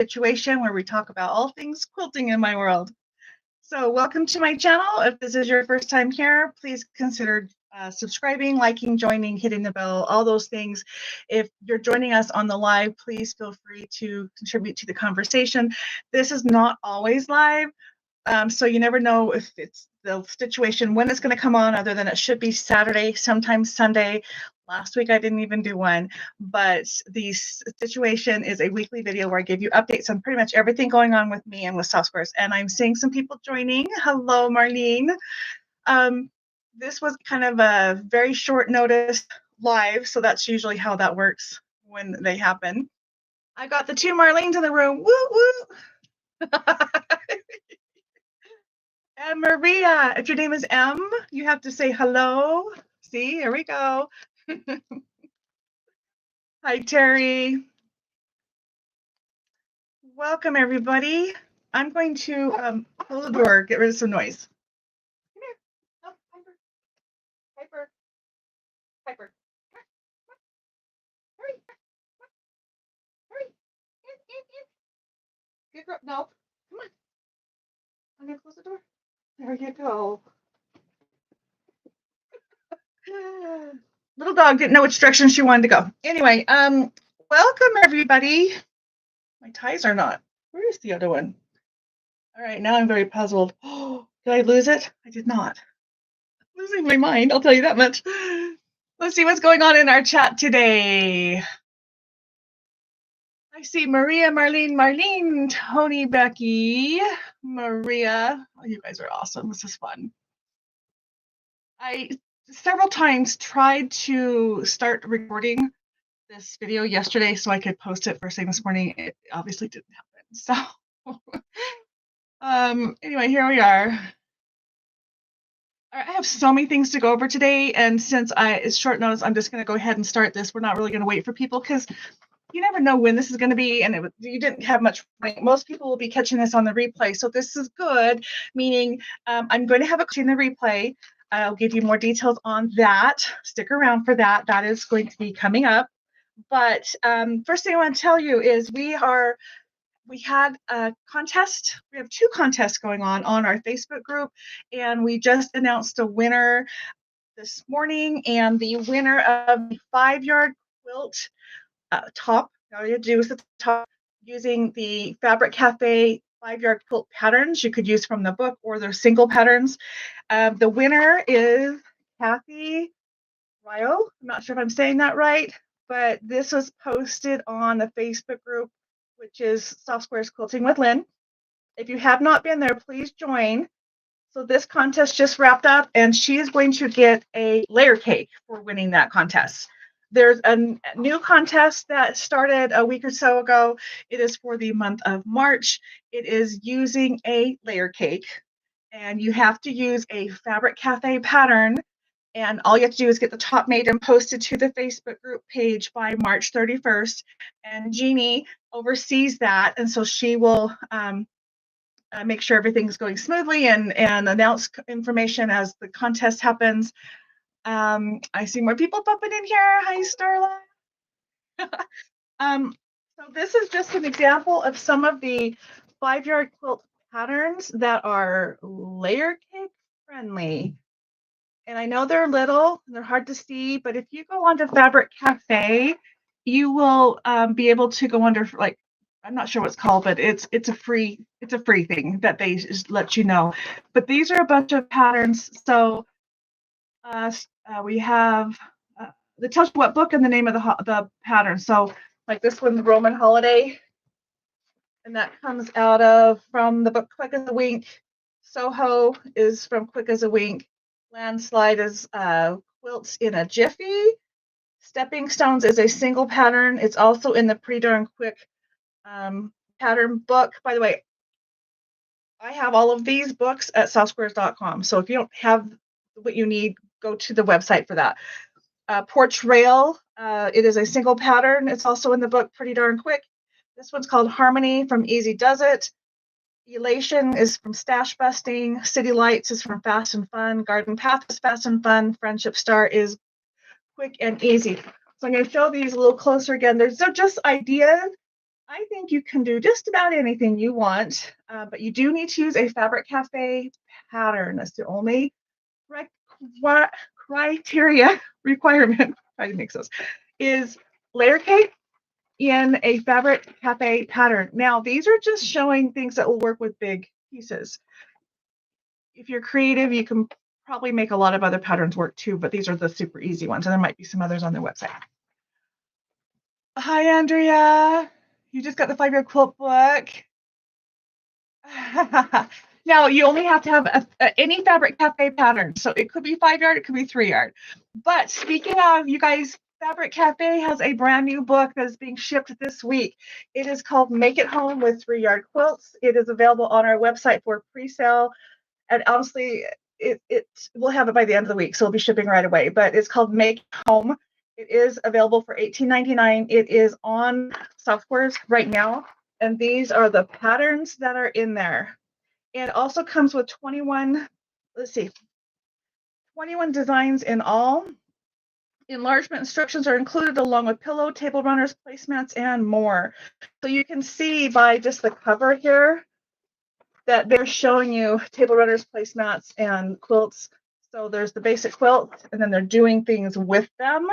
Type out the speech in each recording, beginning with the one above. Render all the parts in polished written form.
Stitch-uation, where we talk about all things quilting in my world. So welcome to my channel. If this is your first time here, please consider subscribing, liking, joining, hitting the bell, all those things. If you're joining us on the live, please feel free to contribute to the conversation. This is not always live, so you never know if it's the Stitch-uation when it's going to come on, other than it should be Saturday, sometimes Sunday. Last week I didn't even do one, but the Stitch-uation is a weekly video where I give you updates on pretty much everything going on with me and with softsquares. And I'm seeing some people joining. Hello, Marlene. This was kind of a very short notice live, so that's usually how that works when they happen. I got the two Marlenes in the room. Woo woo. And Maria, if your name is M, you have to say hello. See, here we go. Hi, Terry. Welcome, everybody. I'm going to close the door, get rid of some noise. Come here. Oh, Piper. Piper. Piper. Hurry. Hurry. In. Get girl. No. Come on. I'm going to close the door. There you go. Little dog didn't know which direction she wanted to go. Anyway, welcome everybody. My ties are not. Where is the other one? All right, now I'm very puzzled. Oh, did I lose it? I did not. I'm losing my mind, I'll tell you that much. Let's see what's going on in our chat today. I see Maria, Marlene, Tony, Becky, Maria. Oh, you guys are awesome. This is fun. I several times tried to start recording this video yesterday so I could post it first thing this morning. It obviously didn't happen. So anyway, here we are. I have so many things to go over today, and since it's short notice, I'm just going to go ahead and start this. We're not really going to wait for people because you never know when this is going to be, and you didn't have much. Most people will be catching this on the replay, so this is good, meaning I'm going to have a in the replay. I'll give you more details on that. Stick around for that. That is going to be coming up. But first thing I want to tell you is we had a contest. We have two contests going on our Facebook group, and we just announced a winner this morning. And the winner of the 5-yard quilt top, all you have to do is the top, using the Fabric Cafe 5-yard quilt patterns you could use from the book or their single patterns. The winner is Kathy Ryo. I'm not sure if I'm saying that right, but this was posted on the Facebook group, which is Softsquares Quilting with Lynne. If you have not been there, please join. So this contest just wrapped up, and she is going to get a layer cake for winning that contest. There's a new contest that started a week or so ago. It is for the month of March. It is using a layer cake, and you have to use a Fabric Cafe pattern, and all you have to do is get the top made and posted to the Facebook group page by March 31st, and Jeannie oversees that, and so she will make sure everything's going smoothly and announce information as the contest happens. I see more people popping in here. Hi, Starla. So this is just an example of some of the 5-yard quilt patterns that are layer cake friendly. And I know they're little and they're hard to see, but if you go onto Fabric Cafe, you will be able to go under, like, I'm not sure what it's called, but it's a free thing that they just let you know. But these are a bunch of patterns. So we have it tells you what book and the name of the pattern. So like this one, the Roman Holiday, and that comes out of from the book Quick as a Wink. Soho is from Quick as a Wink. Landslide is Quilts in a Jiffy. Stepping Stones is a single pattern. It's also in the Pretty Darn Quick pattern book. By the way, I have all of these books at softsquares.com. So if you don't have what you need, go to the website for that. Porch Rail, it is a single pattern. It's also in the book Pretty Darn Quick. This one's called Harmony from Easy Does It. Elation is from Stash Busting. City Lights is from Fast and Fun. Garden Path is Fast and Fun. Friendship Star is Quick and Easy. So I'm going to show these a little closer again. They're just ideas. I think you can do just about anything you want, but you do need to use a Fabric Cafe pattern. That's the only criteria requirement. I didn't make those. Is layer cake in a Fabric Cafe pattern. Now, these are just showing things that will work with big pieces. If you're creative, you can probably make a lot of other patterns work too, but these are the super easy ones, and there might be some others on their website. Hi, Andrea. You just got the 5-yard quilt book. Now, you only have to have any Fabric Cafe pattern. So it could be 5-yard, it could be 3-yard. But speaking of, you guys, Fabric Cafe has a brand new book that is being shipped this week. It is called Make It Home with 3-Yard Quilts. It is available on our website for pre-sale. And honestly, we'll have it by the end of the week, so it'll be shipping right away. But it's called Make It Home. It is available for $18.99. It is on Softsquares right now. And these are the patterns that are in there. It also comes with 21 designs in all. Enlargement instructions are included along with pillow, table runners, placemats, and more. So you can see by just the cover here that they're showing you table runners, placemats, and quilts. So there's the basic quilt, and then they're doing things with them.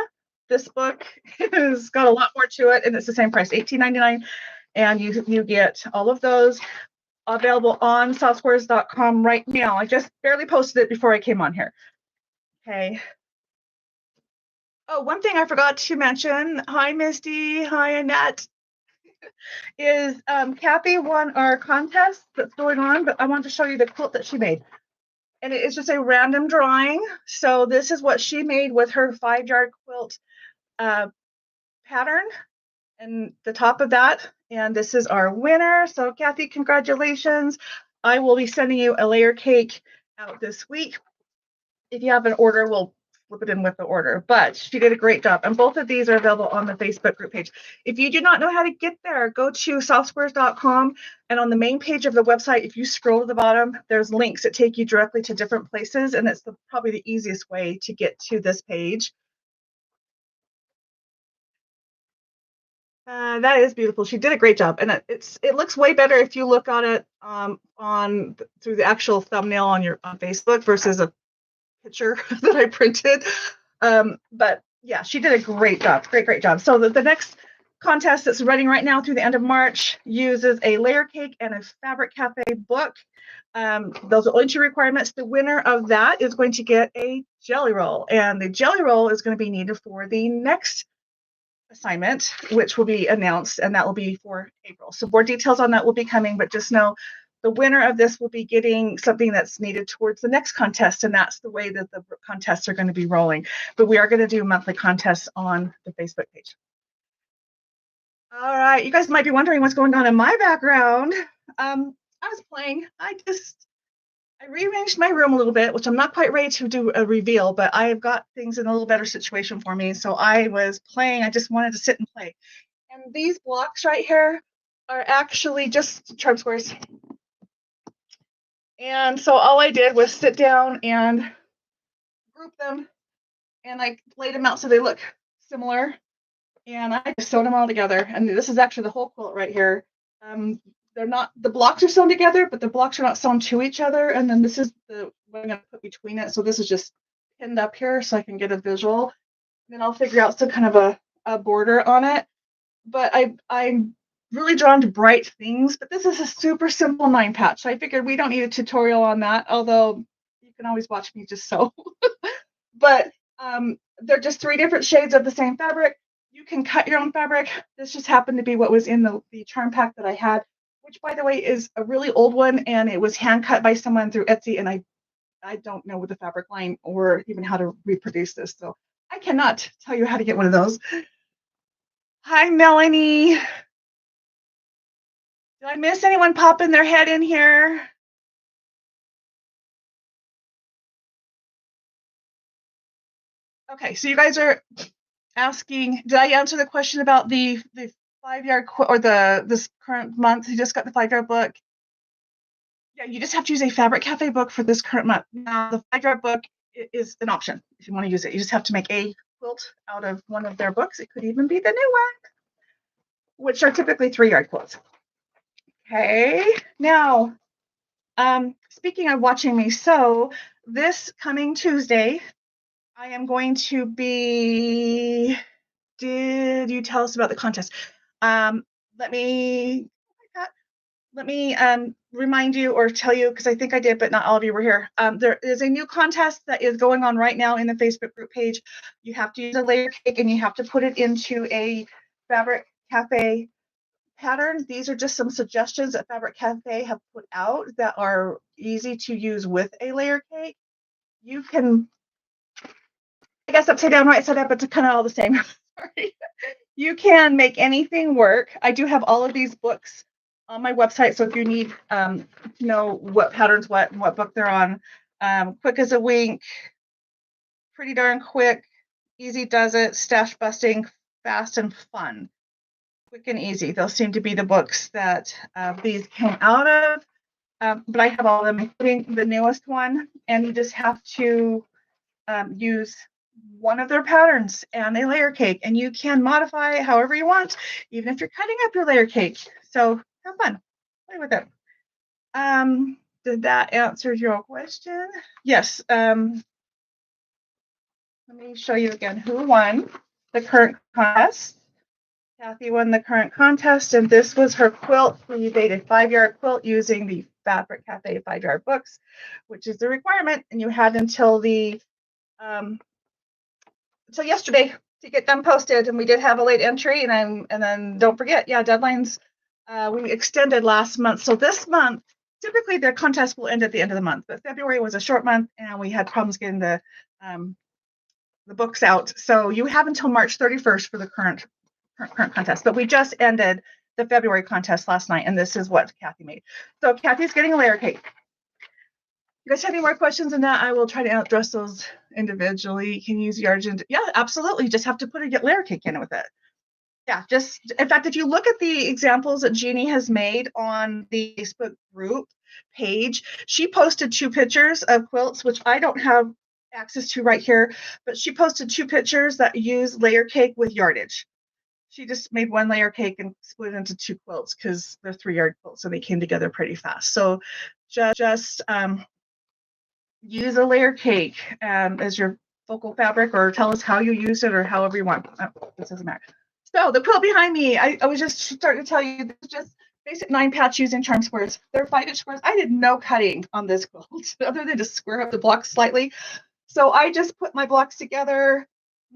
This book has got a lot more to it, and it's the same price, $18.99. And you get all of those available on softsquares.com right now. I just barely posted it before I came on here. Okay. Oh, one thing I forgot to mention. Hi, Misty. Hi, Annette. Is Kathy won our contest that's going on, but I want to show you the quilt that she made. And it is just a random drawing. So this is what she made with her 5-yard quilt pattern and the top of that. And this is our winner. So Kathy, congratulations. I will be sending you a layer cake out this week. If you have an order, we'll flip it in with the order. But she did a great job. And both of these are available on the Facebook group page. If you do not know how to get there, go to softsquares.com. And on the main page of the website, if you scroll to the bottom, there's links that take you directly to different places. And it's probably the easiest way to get to this page. That is beautiful. She did a great job, and it looks way better if you look on it through the actual thumbnail on Facebook versus a picture that I printed. But yeah, she did a great job. Great job. So the next contest that's running right now through the end of March uses a layer cake and a Fabric Cafe book. Those are only 2 requirements. The winner of that is going to get a jelly roll, and the jelly roll is going to be needed for the next assignment, which will be announced, and that will be for April. So more details on that will be coming, but just know the winner of this will be getting something that's needed towards the next contest, and that's the way that the contests are going to be rolling. But we are going to do monthly contests on the Facebook page. All right, you guys might be wondering what's going on in my background. I was playing. I rearranged my room a little bit, which I'm not quite ready to do a reveal, but I've got things in a little better situation for me. So I was playing. I just wanted to sit and play. And these blocks right here are actually just charm squares. And so all I did was sit down and group them, and I laid them out so they look similar. And I just sewed them all together. And this is actually the whole quilt right here. They're not, the blocks are sewn together, but the blocks are not sewn to each other. And then this is what I'm going to put between it. So this is just pinned up here so I can get a visual. And then I'll figure out some kind of a border on it. But I'm really drawn to bright things, but this is a super simple 9 patch. So I figured we don't need a tutorial on that, although you can always watch me just sew. But they're just 3 different shades of the same fabric. You can cut your own fabric. This just happened to be what was in the charm pack that I had, which, by the way, is a really old one, and it was hand cut by someone through Etsy, and I don't know the fabric line or even how to reproduce this, so I cannot tell you how to get one of those. Hi, Melanie. Did I miss anyone popping their head in here? Okay, so you guys are asking, did I answer the question about the 5-yard or this current month? You just got the 5-yard book. Yeah, you just have to use a Fabric Cafe book for this current month. Now, the 5-yard book is an option if you want to use it. You just have to make a quilt out of one of their books. It could even be the new one. which are typically 3-yard quilts. Okay, now, speaking of watching me sew, this coming Tuesday, I am going to be, did you tell us about the contest? Let me, remind you or tell you, because I think I did, but not all of you were here. There is a new contest that is going on right now in the Facebook group page. You have to use a layer cake and you have to put it into a Fabric Cafe pattern. These are just some suggestions that Fabric Cafe have put out that are easy to use with a layer cake. You can, I guess upside down, right side up, it's kind of all the same. Sorry. You can make anything work. I do have all of these books on my website, so if you need to know what patterns what and what book they're on, Quick as a Wink, Pretty Darn Quick, Easy Does It, Stash Busting, Fast and Fun. Quick and Easy. Those seem to be the books that these came out of, but I have all of them, including the newest one, and you just have to use one of their patterns and a layer cake, and you can modify it however you want, even if you're cutting up your layer cake. So have fun, play with it. Did that answer your question? Yes. Let me show you again who won the current contest. Kathy won the current contest, and this was her quilt. We made a 5-yard quilt using the Fabric Cafe 5-yard books, which is the requirement, and you had until the until yesterday to get them posted, and we did have a late entry, and then don't forget, yeah, deadlines we extended last month. So this month, typically the contest will end at the end of the month, but February was a short month, and we had problems getting the books out. So you have until March 31st for the current contest, but we just ended the February contest last night, and this is what Kathy made. So Kathy's getting a layer cake. You guys have any more questions on that? I will try to address those individually. You can use yards. Yeah, absolutely. You just have to put a layer cake in with it. Yeah, just in fact, if you look at the examples that Jeannie has made on the Facebook group page, she posted 2 pictures of quilts, which I don't have access to right here, but she posted 2 pictures that use layer cake with yardage. She just made 1 layer cake and split it into 2 quilts because they're 3-yard quilts, so they came together pretty fast. So just use a layer cake as your focal fabric, or tell us how you use it or however you want. This doesn't matter. So the quilt behind me, I was just starting to tell you, this is just basic 9-patch using charm squares. They're 5-inch squares. I did no cutting on this quilt other than just square up the blocks slightly. So I just put my blocks together,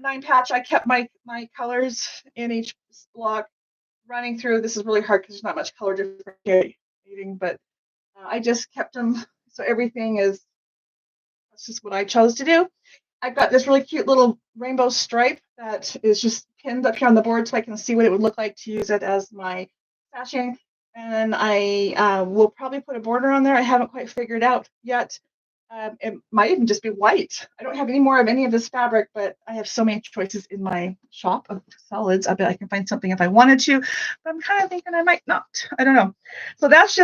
9-patch. I kept my colors in each block running through. This is really hard because there's not much color differentiating, but I just kept them so everything is, that's just what I chose to do. I've got this really cute little rainbow stripe that is just pinned up here on the board so I can see what it would look like to use it as my sashing. And I will probably put a border on there. I haven't quite figured out yet. It might even just be white. I don't have any more of any of this fabric, but I have so many choices in my shop of solids. I bet I can find something if I wanted to, but I'm kind of thinking I might not. I don't know. So that was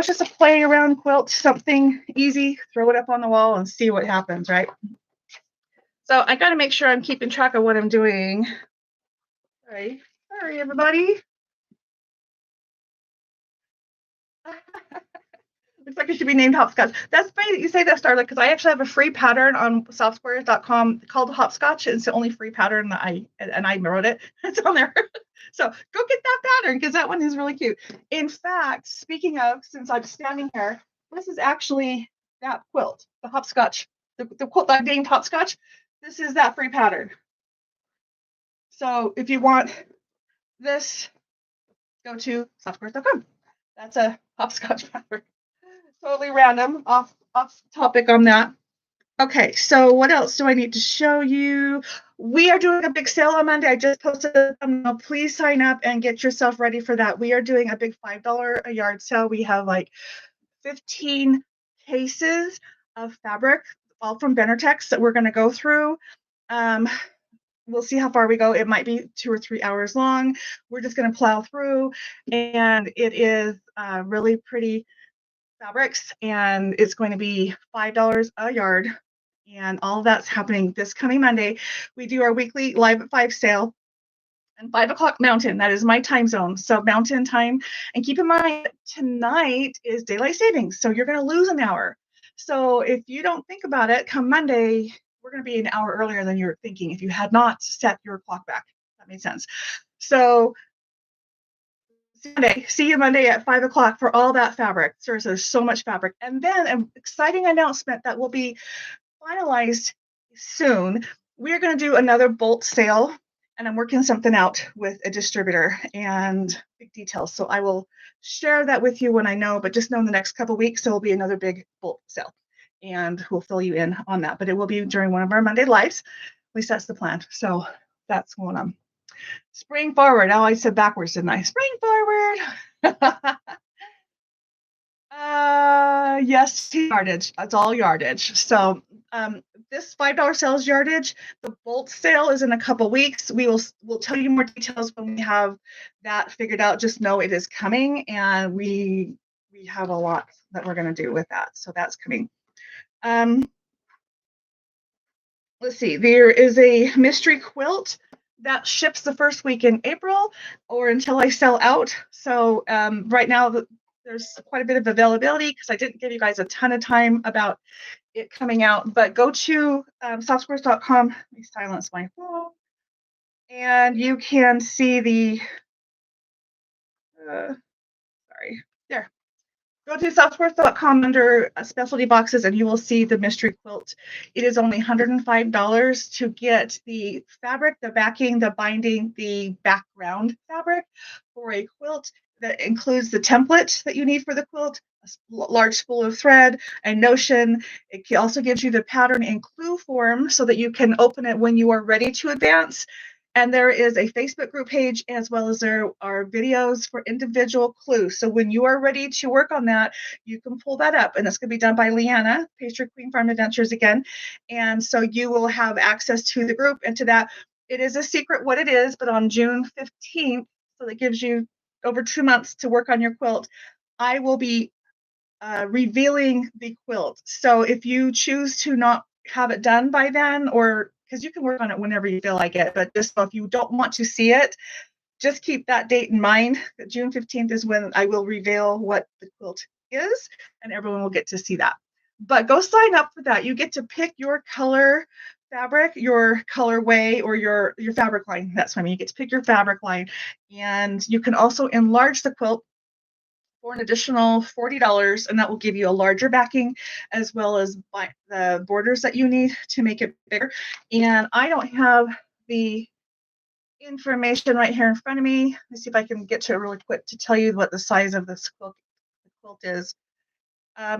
just a play around quilt, something easy. Throw it up on the wall and see what happens, right? So I got to make sure I'm keeping track of what I'm doing. Sorry, everybody. Looks like it should be named Hopscotch. That's funny that you say that, Starla, because I actually have a free pattern on softsquares.com called Hopscotch. It's the only free pattern that I wrote it. It's on there. So go get that pattern because that one is really cute. In fact, speaking of, since I'm standing here, this is actually that quilt, the Hopscotch, the quilt that I named Hopscotch. This is that free pattern. So if you want this, go to softsquares.com. That's a Hopscotch pattern. Totally random, off topic on that. Okay, so what else do I need to show you? We are doing a big sale on Monday. I just posted a thumbnail. Please sign up and get yourself ready for that. We are doing a big $5 a yard sale. We have like 15 cases of fabric, all from Benertex, that we're going to go through. We'll see how far we go. It might be 2 or 3 hours long. We're just going to plow through, and it is really pretty fabrics, and it's going to be $5 a yard, and all of that's happening this coming Monday. We do our weekly Live at 5 sale, and 5 o'clock Mountain. That is my time zone. So Mountain time. And keep in mind, tonight is daylight savings. So you're going to lose an hour. So if you don't think about it, come Monday, we're going to be an hour earlier than you're thinking if you had not set your clock back. That made sense. So see you Monday at 5 o'clock for all that fabric. There's so much fabric. And then an exciting announcement that will be finalized soon. We're going to do another bolt sale, and I'm working something out with a distributor and big details. So I will share that with you when I know, but just know in the next couple of weeks, there will be another big bolt sale, and we'll fill you in on that. But it will be during one of our Monday lives. At least that's the plan. So that's going on. Spring forward. Oh, I said backwards, didn't I? Spring forward. Yes, yardage. That's all yardage. So this $5 sales yardage, the bolt sale is in a couple weeks. We'll tell you more details when we have that figured out. Just know it is coming, and we have a lot that we're going to do with that. So that's coming. Let's see. There is a mystery quilt that ships the first week in April or until I sell out. So right now there's quite a bit of availability because I didn't give you guys a ton of time about it coming out, but go to softsquares.com. Let me silence my phone, and you can see the, sorry, there. Go to softsquares.com under specialty boxes, and you will see the mystery quilt. It is only $105 to get the fabric, the backing, the binding, the background fabric for a quilt that includes the template that you need for the quilt, a large spool of thread, a Notion. It also gives you the pattern in clue form so that you can open it when you are ready to advance. And there is a Facebook group page, as well as there are videos for individual clues. So when you are ready to work on that, you can pull that up. And it's going to be done by Leanna, Pastry Queen Farm Adventures again. And so you will have access to the group and to that. It is a secret what it is, but on June 15th, so that gives you over 2 months to work on your quilt, I will be revealing the quilt. So if you choose to not have it done by then, or because you can work on it whenever you feel like it, but just if you don't want to see it, just keep that date in mind. That June 15th is when I will reveal what the quilt is, and everyone will get to see that. But go sign up for that. You get to pick your color fabric, your colorway, or your fabric line. That's what I mean. You get to pick your fabric line, and you can also enlarge the quilt for an additional $40, and that will give you a larger backing as well as the borders that you need to make it bigger. And I don't have the information right here in front of me. Let me see if I can get to it really quick to tell you what the size of this quilt is.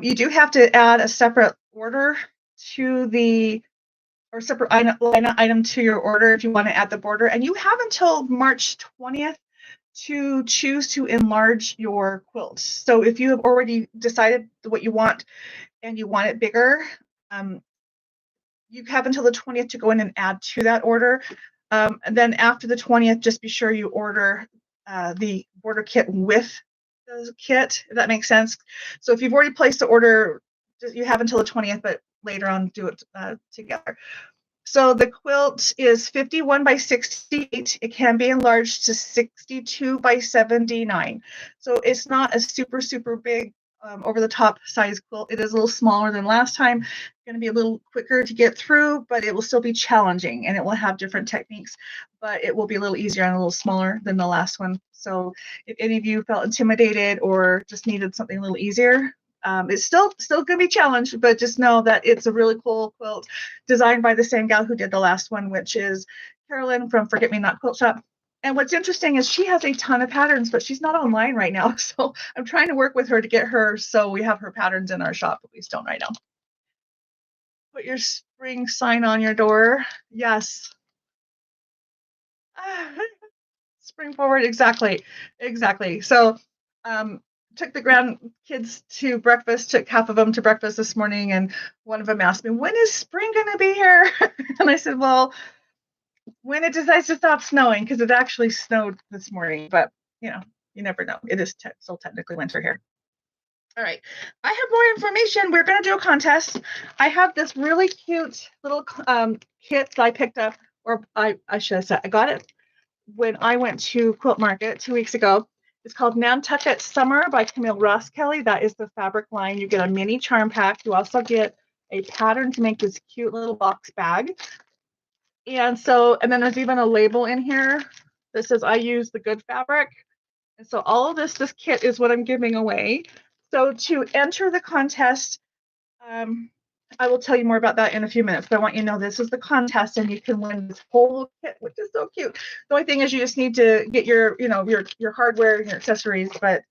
You do have to add a separate order to the, or separate item to your order if you want to add the border, and you have until March 20th to choose to enlarge your quilt. So if you have already decided what you want and you want it bigger, you have until the 20th to go in and add to that order. And then after the 20th, just be sure you order the border kit with the kit, if that makes sense. So if you've already placed the order, you have until the 20th, but later on do it together. So the quilt is 51 by 68. It can be enlarged to 62 by 79. So it's not a super, super big over the top size quilt. It is a little smaller than last time. It's going to be a little quicker to get through, but it will still be challenging, and it will have different techniques, but it will be a little easier and a little smaller than the last one. So if any of you felt intimidated or just needed something a little easier, it's still going to be challenged, but just know that it's a really cool quilt designed by the same gal who did the last one, which is Carolyn from Forget Me Not Quilt Shop. And what's interesting is she has a ton of patterns, but she's not online right now. So I'm trying to work with her to get her so we have her patterns in our shop, but we just don't right now. Put your spring sign on your door. Yes. Spring forward. Exactly. So took the grandkids to breakfast, took half of them to breakfast this morning, and one of them asked me, when is spring going to be here? And I said, well, when it decides to stop snowing, because it actually snowed this morning, but you never know. It is still technically winter here. All right, I have more information. We're going to do a contest. I have this really cute little kit that I picked up, or I should have said I got it when I went to Quilt Market 2 weeks ago. It's called Nantucket Summer by Camille Ross Kelly. That is the fabric line. You get a mini charm pack. You also get a pattern to make this cute little box bag. And then there's even a label in here that says I use the good fabric. And so all of this kit is what I'm giving away. So to enter the contest, I will tell you more about that in a few minutes, but I want you to know this is the contest and you can win this whole kit, which is so cute. The only thing is you just need to get your hardware and your accessories, but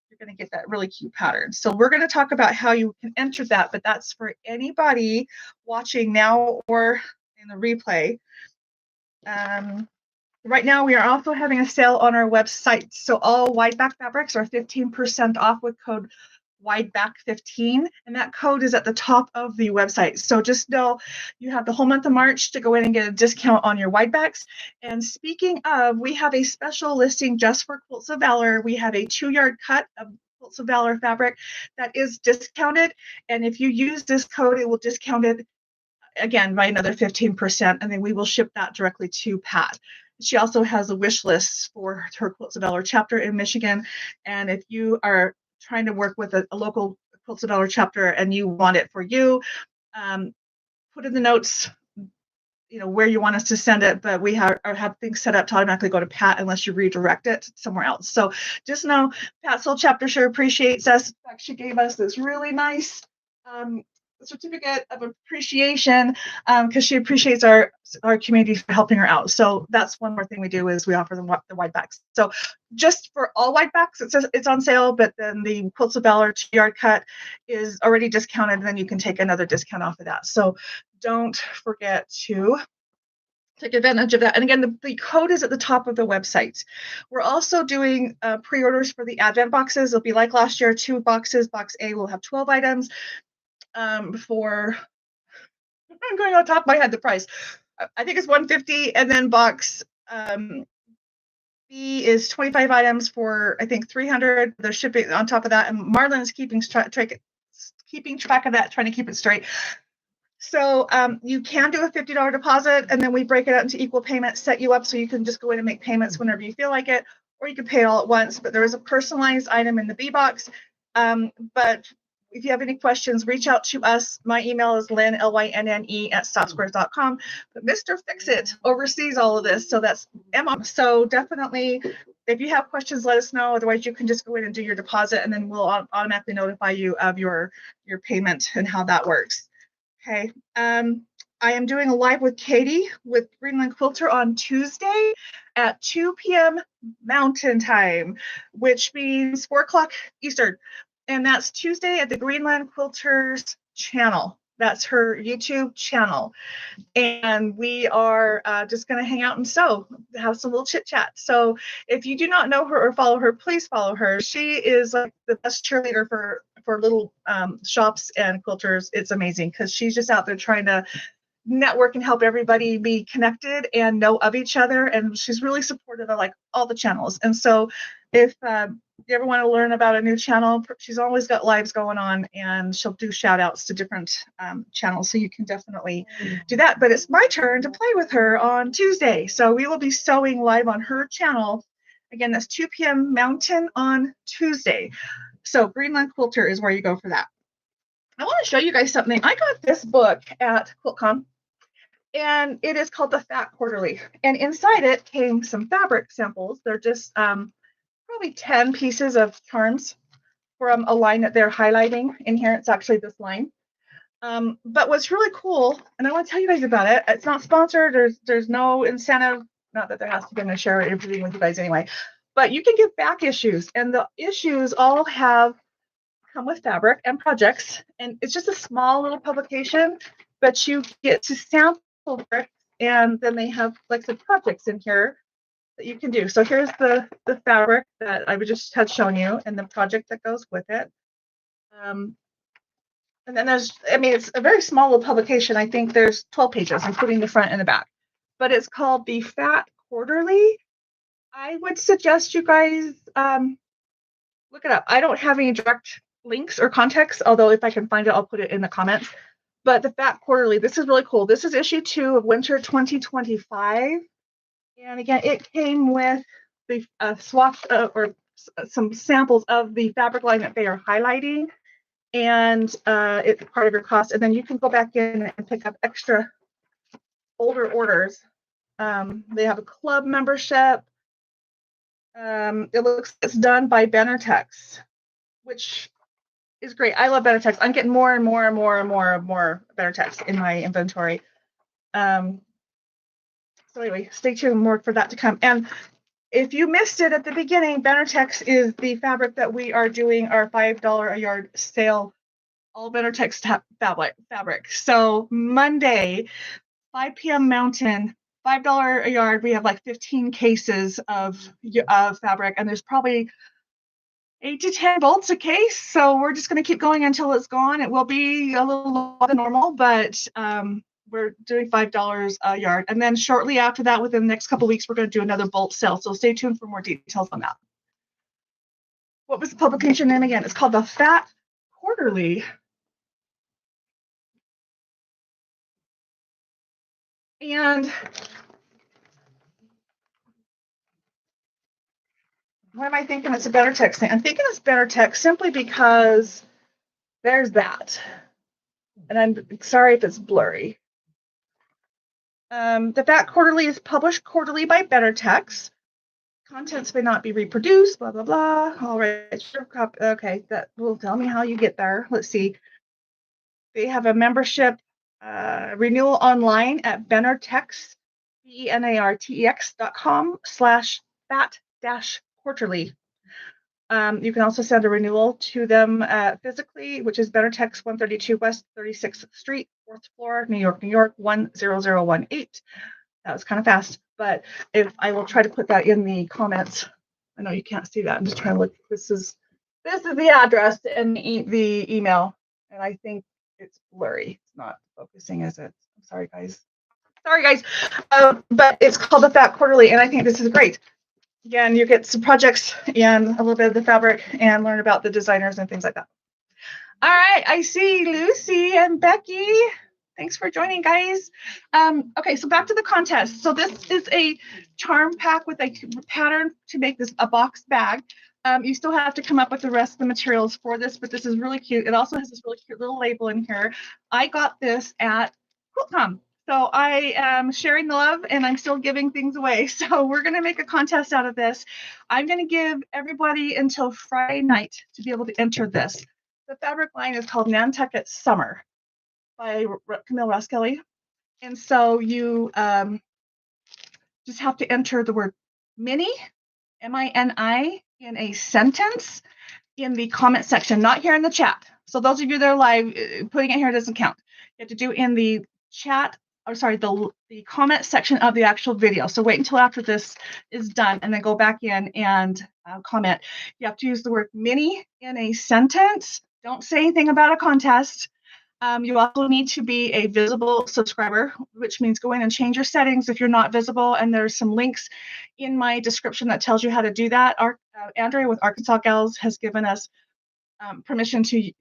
you're going to get that really cute pattern. So we're going to talk about how you can enter that, but that's for anybody watching now or in the replay. Right now, we are also having a sale on our website. So all wide back fabrics are 15% off with code WIDEBACK15, and that code is at the top of the website. So just know you have the whole month of March to go in and get a discount on your wide backs. And speaking of, we have a special listing just for Quilts of Valor. We have a 2-yard cut of Quilts of Valor fabric that is discounted. And if you use this code, it will discount it again by another 15%, and then we will ship that directly to Pat. She also has a wish list for her Quilts of Valor chapter in Michigan. And if you are trying to work with a local Quilts of Valor chapter and you want it for you, put in the notes, where you want us to send it, but we have things set up to automatically go to Pat unless you redirect it somewhere else. So just know Pat's whole chapter sure appreciates us. In fact, she gave us this really nice certificate of appreciation because she appreciates our community for helping her out. So that's one more thing we do is we offer them the wide backs. So just for all wide backs, it's on sale, but then the Quilts of Valor 2-yard cut is already discounted, and then you can take another discount off of that. So don't forget to take advantage of that. And again, the code is at the top of the website. We're also doing pre-orders for the Advent boxes. It'll be like last year, 2 boxes. Box A will have 12 items. I'm going on top of my head, the price. I think it's $150, and then box B is 25 items for I think $300. They're shipping on top of that, and Marlon is keeping track of that, trying to keep it straight. So you can do a $50 deposit, and then we break it out into equal payments, set you up so you can just go in and make payments whenever you feel like it, or you can pay it all at once. But there is a personalized item in the B box. But if you have any questions, reach out to us. My email is Lynne, Lynne, @softsquares.com. But Mr. Fix-It oversees all of this, so that's Emma. So definitely, if you have questions, let us know. Otherwise, you can just go in and do your deposit, and then we'll automatically notify you of your payment and how that works. Okay. I am doing a live with Katie with Greenland Quilter on Tuesday at 2 p.m. Mountain Time, which means 4 o'clock Eastern. And that's Tuesday at the Greenland Quilters channel. That's her YouTube channel. And we are just going to hang out and sew, have some little chit chat. So if you do not know her or follow her, please follow her. She is like the best cheerleader for little shops and quilters. It's amazing because she's just out there trying to network and help everybody be connected and know of each other. And she's really supportive of like all the channels. And so if you ever want to learn about a new channel, she's always got lives going on, and she'll do shout outs to different channels. So you can definitely do that. But it's my turn to play with her on Tuesday. So we will be sewing live on her channel. Again, that's 2 p.m. Mountain on Tuesday. So Greenland Quilter is where you go for that. I want to show you guys something. I got this book at QuiltCon, and it is called The Fat Quarterly. And inside it came some fabric samples. They're just probably 10 pieces of charms from a line that they're highlighting in here. It's actually this line. But what's really cool, and I want to tell you guys about it, it's not sponsored. There's no incentive. Not that there has to be. I'm going to share everything with you guys anyway. But you can get back issues, and the issues all come with fabric and projects, and it's just a small little publication, but you get to sample it, and then they have like some projects in here that you can do. So here's the fabric that I just had shown you, and the project that goes with it. And then it's a very small little publication. I think there's 12 pages, including the front and the back, but it's called The Fat Quarterly. I would suggest you guys look it up. I don't have any direct links or context, although if I can find it, I'll put it in the comments. But The Fat Quarterly, this is really cool. This is issue 2 of winter 2025. And again, it came with the swatch or some samples of the fabric line that they are highlighting, and it's part of your cost. And then you can go back in and pick up extra older orders. They have a club membership. It looks it's done by Benartex, which is great. I love Benartex. I'm getting more and more and more and more and more Benartex in my inventory. So anyway, stay tuned, more for that to come. And if you missed it at the beginning, Benartex is the fabric that we are doing our $5 a yard sale, all Benartex fabric. So Monday, 5 p.m. Mountain, $5 a yard. We have like 15 cases of fabric, and there's probably 8 to 10 bolts a case. So we're just going to keep going until it's gone. It will be a little lower than normal, but we're doing $5 a yard. And then shortly after that, within the next couple of weeks, we're going to do another bolt sale. So stay tuned for more details on that. What was the publication name again? It's called the Fat Quarterly. And why am I thinking it's a Benartex thing? I'm thinking it's Benartex simply because there's that. And I'm sorry if it's blurry. The Fat Quarterly is published quarterly by Benartex. Contents may not be reproduced, blah, blah, blah. All right. Okay, that will tell me how you get there. Let's see. They have a membership renewal online at Benartex, benartex.com/fat-quarterly. You can also send a renewal to them physically, which is Benartex 132 West 36th Street, 4th floor, New York, New York, 10018. That was kind of fast, but if I will try to put that in the comments. I know you can't see that. I'm just trying to look. This is the address and the email, and I think it's blurry. It's not focusing, is it? I'm sorry, guys. But it's called the Fat Quarterly, and I think this is great. Again, you get some projects and a little bit of the fabric and learn about the designers and things like that. All right, I see Lucy and Becky. Thanks for joining, guys. Okay, so back to the contest. So this is a charm pack with a pattern to make this a box bag. You still have to come up with the rest of the materials for this, but this is really cute. It also has this really cute little label in here. I got this at QuiltCom. So I am sharing the love, and I'm still giving things away. So we're going to make a contest out of this. I'm going to give everybody until Friday night to be able to enter this. The fabric line is called Nantucket Summer by Camille Ross-Kelly. And so you just have to enter the word mini, M-I-N-I, in a sentence in the comment section, not here in the chat. So those of you that are live, putting it here doesn't count. You have to do in the chat, or sorry, the comment section of the actual video. So wait until after this is done and then go back in and comment. You have to use the word mini in a sentence. Don't say anything about a contest. You also need to be a visible subscriber, which means go in and change your settings if you're not visible. And there's some links in my description that tells you how to do that. Andrea with Arkansas Gals has given us permission to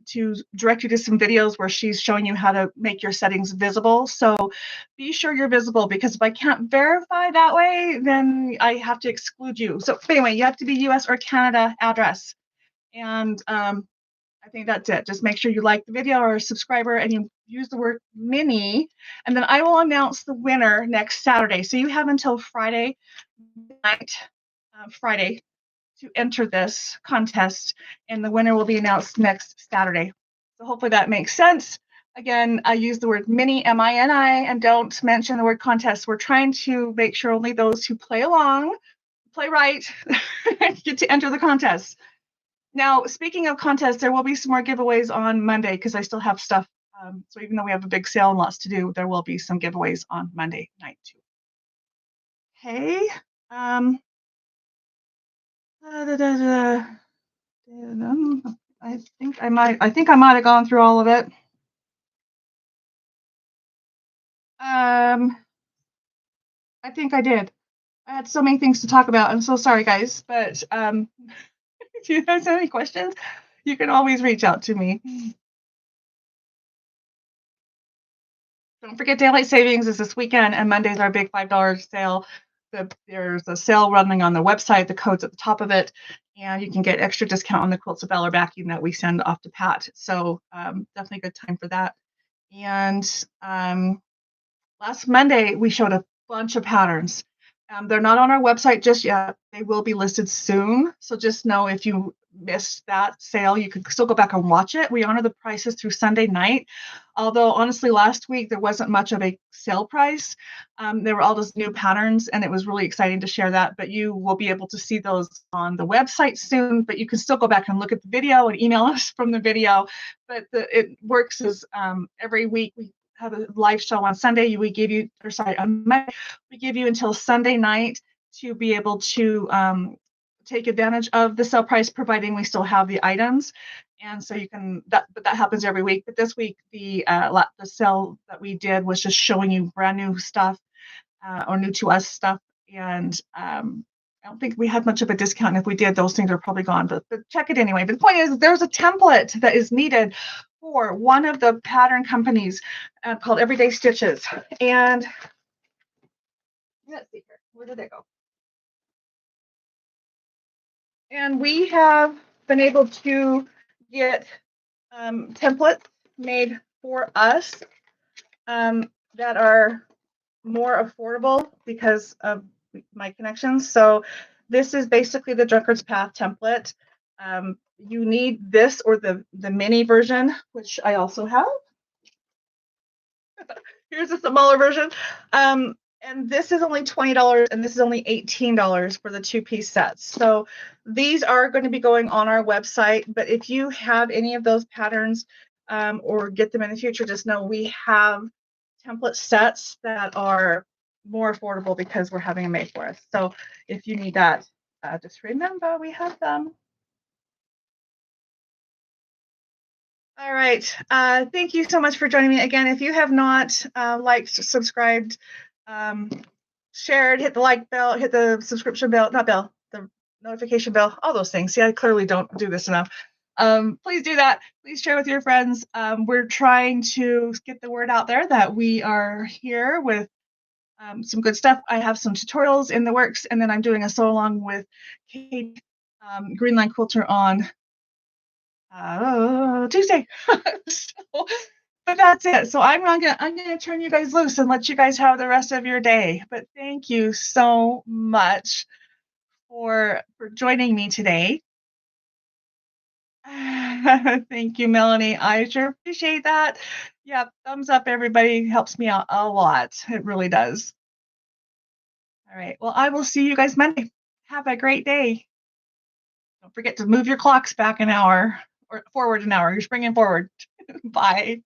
direct you to some videos where she's showing you how to make your settings visible. So be sure you're visible, because if I can't verify that way, then I have to exclude you. So anyway, you have to be US or Canada address. And I think that's it. Just make sure you like the video or a subscriber and you use the word mini, and then I will announce the winner next Saturday. So you have until Friday night, to enter this contest, and the winner will be announced next Saturday. So hopefully that makes sense. Again, I use the word mini, M-I-N-I, and don't mention the word contest. We're trying to make sure only those who play along, play right, get to enter the contest. Now, speaking of contests, there will be some more giveaways on Monday because I still have stuff. So even though we have a big sale and lots to do, there will be some giveaways on Monday night too. Okay. I think I might have gone through all of it. I think I did. I had so many things to talk about. I'm so sorry, guys, but if you guys have any questions, you can always reach out to me. Don't forget daylight savings is this weekend, and Monday's our big $5 sale. there's a sale running on the website. The code's at the top of it, and you can get extra discount on the quilts of valor backing that we send off to Pat. So definitely a good time for that. And last Monday we showed a bunch of patterns. They're not on our website just yet. They will be listed soon. So just know if you missed that sale, you could still go back and watch it. We honor the prices through Sunday night. Although honestly, last week there wasn't much of a sale price. There were all those new patterns, and it was really exciting to share that. But you will be able to see those on the website soon. But you can still go back and look at the video and email us from the video. But it works as every week we have a live show on Sunday. On Monday, we give you until Sunday night to be able to take advantage of the sale price, providing we still have the items. And so you can, but that happens every week. But this week, the sale that we did was just showing you brand new stuff or new to us stuff. And I don't think we had much of a discount. And if we did, those things are probably gone, but check it anyway. But the point is, there's a template that is needed for one of the pattern companies called Everyday Stitches. And let's see here, where did it go? And we have been able to get templates made for us that are more affordable because of my connections. So this is basically the Drunkard's Path template. You need this or the mini version, which I also have. Here's a smaller version. And this is only $20 and this is only $18 for the 2-piece sets. So these are going to be going on our website, but if you have any of those patterns or get them in the future, just know we have template sets that are more affordable because we're having them made for us. So if you need that, just remember we have them. All right. Thank you so much for joining me again. If you have not liked, subscribed, shared, hit the like bell, hit the subscription bell, not bell, the notification bell, all those things. See, I clearly don't do this enough. Please do that. Please share with your friends. We're trying to get the word out there that we are here with some good stuff. I have some tutorials in the works, and then I'm doing a sew along with Kate, Greenland Quilter on Tuesday. So, but that's it. So I'm gonna turn you guys loose and let you guys have the rest of your day. But thank you so much for joining me today. Thank you, Melanie. I sure appreciate that. Yeah, thumbs up, everybody. Helps me out a lot. It really does. All right. Well, I will see you guys Monday. Have a great day. Don't forget to move your clocks back an hour or forward an hour. You're springing forward. Bye.